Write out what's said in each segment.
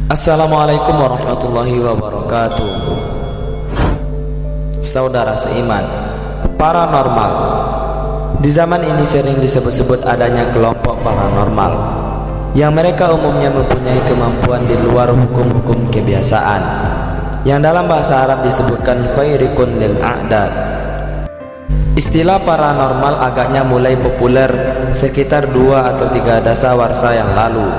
Assalamualaikum warahmatullahi wabarakatuh. Saudara seiman, paranormal. Di zaman ini sering disebut-sebut adanya kelompok paranormal yang mereka umumnya mempunyai kemampuan di luar hukum-hukum kebiasaan, yang dalam bahasa Arab disebutkan khairikun lil a'dad. Istilah paranormal agaknya mulai populer sekitar 2 atau 3 dasawarsa yang lalu.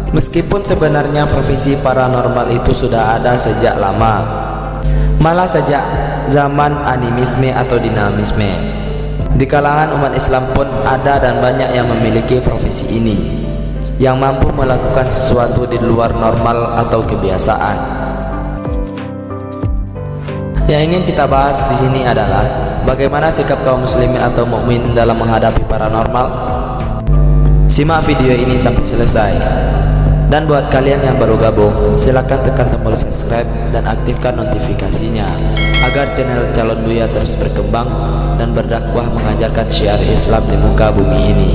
Meskipun sebenarnya profesi paranormal itu sudah ada sejak lama, malah sejak zaman animisme atau dinamisme. Di kalangan umat Islam pun ada dan banyak yang memiliki profesi ini, yang mampu melakukan sesuatu di luar normal atau kebiasaan. Yang ingin kita bahas di sini adalah bagaimana sikap kaum muslimin atau mukmin dalam menghadapi paranormal. Simak video ini sampai selesai. Dan buat kalian yang baru gabung, silakan tekan tombol subscribe dan aktifkan notifikasinya agar channel Calon Buya terus berkembang dan berdakwah mengajarkan syiar Islam di muka bumi ini.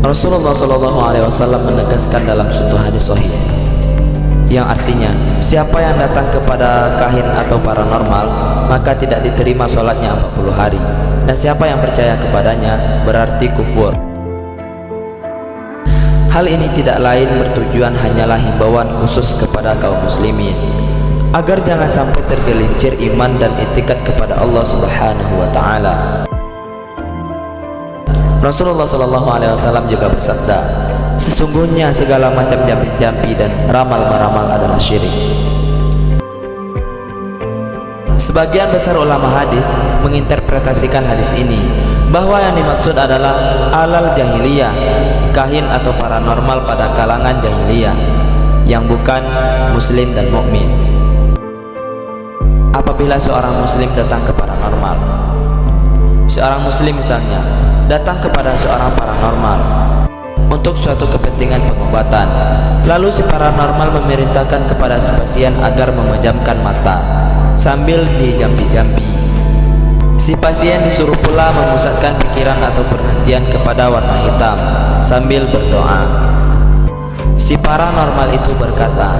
Rasulullah SAW menegaskan dalam suatu hadis sahih yang artinya, siapa yang datang kepada kahin atau paranormal, maka tidak diterima sholatnya 40 hari. Dan siapa yang percaya kepadanya berarti kufur. Hal ini tidak lain bertujuan hanyalah himbauan khusus kepada kaum muslimin agar jangan sampai tergelincir iman dan etikat kepada Allah Subhanahu wa taala. Rasulullah SAW juga bersabda, sesungguhnya segala macam jampi-jampi dan ramal-meramal adalah syirik. Sebagian besar ulama hadis menginterpretasikan hadis ini bahwa yang dimaksud adalah alal jahiliyah, kahin atau paranormal pada kalangan jahiliyah yang bukan muslim dan mukmin. Apabila seorang muslim datang ke paranormal, seorang muslim misalnya datang kepada seorang paranormal untuk suatu kepentingan pengobatan, lalu si paranormal memerintahkan kepada si pasien agar memejamkan mata sambil dijampi-jampi. Si pasien disuruh pula memusatkan pikiran atau perhatian kepada warna hitam sambil berdoa. Si paranormal itu berkata,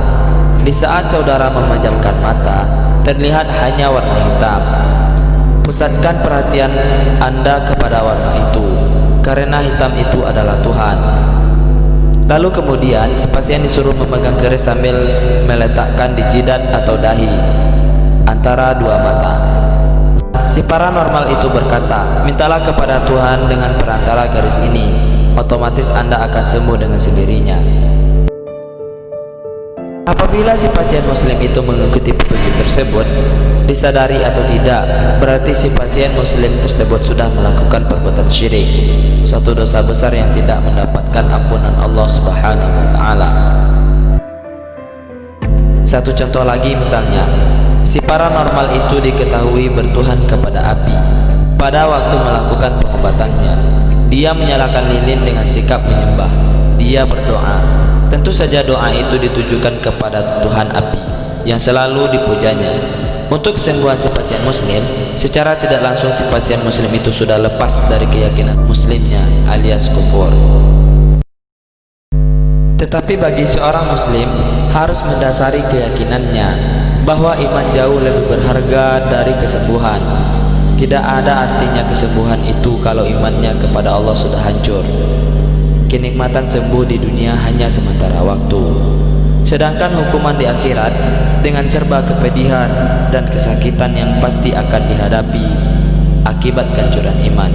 di saat saudara memejamkan mata, terlihat hanya warna hitam. Pusatkan perhatian Anda kepada warna itu, karena hitam itu adalah Tuhan. Lalu kemudian si pasien disuruh memegang keris sambil meletakkan di jidat atau dahi antara dua mata. Si paranormal itu berkata, mintalah kepada Tuhan dengan perantara garis ini, otomatis Anda akan sembuh dengan sendirinya. Apabila si pasien muslim itu mengikuti petunjuk tersebut, disadari atau tidak, berarti si pasien muslim tersebut sudah melakukan perbuatan syirik, suatu dosa besar yang tidak mendapatkan ampunan Allah Subhanahu wa taala. Satu contoh lagi misalnya, si paranormal itu diketahui bertuhan kepada api. Pada waktu melakukan pengobatannya, dia menyalakan lilin dengan sikap menyembah. Dia berdoa. Tentu saja doa itu ditujukan kepada Tuhan api yang selalu dipujanya. Untuk kesembuhan si pasien muslim, secara tidak langsung si pasien muslim itu sudah lepas dari keyakinan muslimnya alias kufur. Tetapi bagi seorang muslim harus mendasari keyakinannya bahwa iman jauh lebih berharga dari kesembuhan. Tidak ada artinya kesembuhan itu kalau imannya kepada Allah sudah hancur. Kenikmatan sembuh di dunia hanya sementara waktu, sedangkan hukuman di akhirat dengan serba kepedihan dan kesakitan yang pasti akan dihadapi akibat kehancuran iman.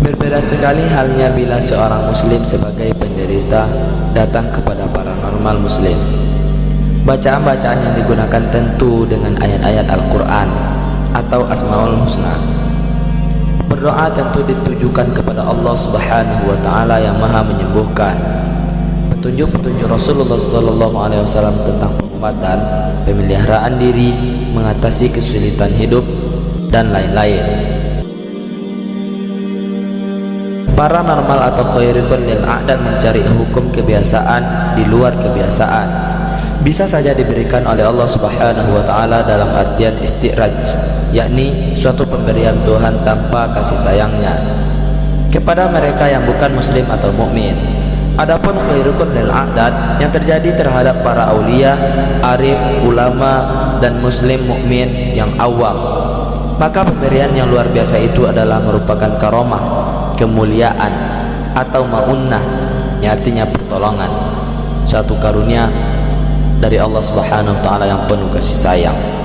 Berbeda sekali halnya bila seorang muslim sebagai penderita datang kepada paranormal muslim. Bacaan-bacaan yang digunakan tentu dengan ayat-ayat Al-Quran atau Asmaul Husna. Berdoa tentu ditujukan kepada Allah Subhanahu wa taala yang Maha menyembuhkan. Petunjuk-petunjuk Rasulullah SAW tentang pengobatan, pemeliharaan diri, mengatasi kesulitan hidup dan lain-lain. Paranormal atau khairikun lil a'dad mencari hukum kebiasaan di luar kebiasaan, bisa saja diberikan oleh Allah Subhanahu wa taala dalam artian istiraj, yakni suatu pemberian Tuhan tanpa kasih sayangnya kepada mereka yang bukan muslim atau mukmin. Adapun khairukum lil a'dad yang terjadi terhadap para aulia, arif, ulama dan muslim mukmin yang awam, maka pemberian yang luar biasa itu adalah merupakan karomah, kemuliaan atau maunnah, yang artinya pertolongan, satu karunia dari Allah Subhanahu wa taala yang penuh kasih sayang.